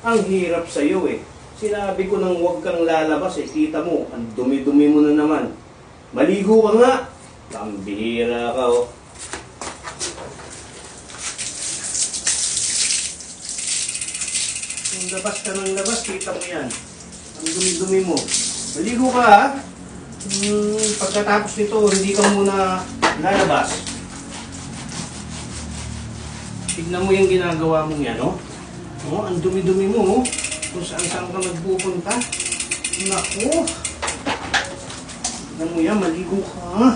Ang hirap sa'yo eh. Sinabi ko nang huwag kang lalabas eh. Kita mo, ang dumi-dumi mo na naman. Maligo ka nga. Pambihira ka oh. Kung labas ka ng labas, kita mo yan. Ang dumi-dumi mo. Maligo ka ha. Pagkatapos nito, hindi ka muna lalabas. Tignan mo yung ginagawa mong yan, oh. Oh, ang dumi-dumi mo, oh. Kung saan-saan ka magpupunta. Naku. Tignan mo yan, maligo ka, ha.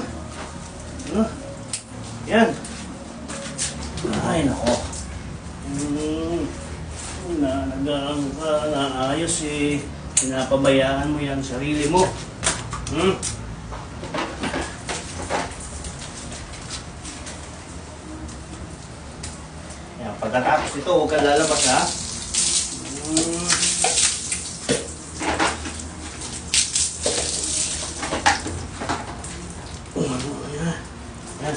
Yan. Ay, naku. Nalagaan ka, naayos eh. Pinapabayaan mo yan, sarili mo. Yan, pagkatapos nito, huwag kang lalabas ha. Yan.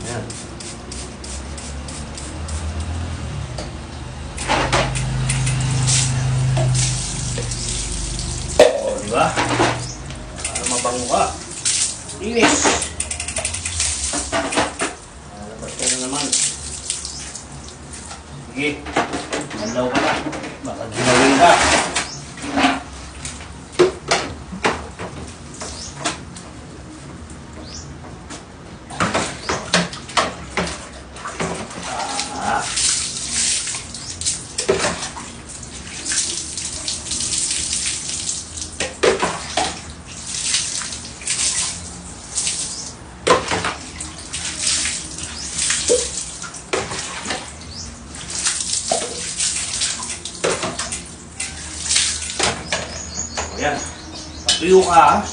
Yan. O, diba? Para mabango ka. Linis. Lalabas ka na naman. Sige. Manlaw ka na. Baka ginawin ka. Ayan. Patuyo ka ha.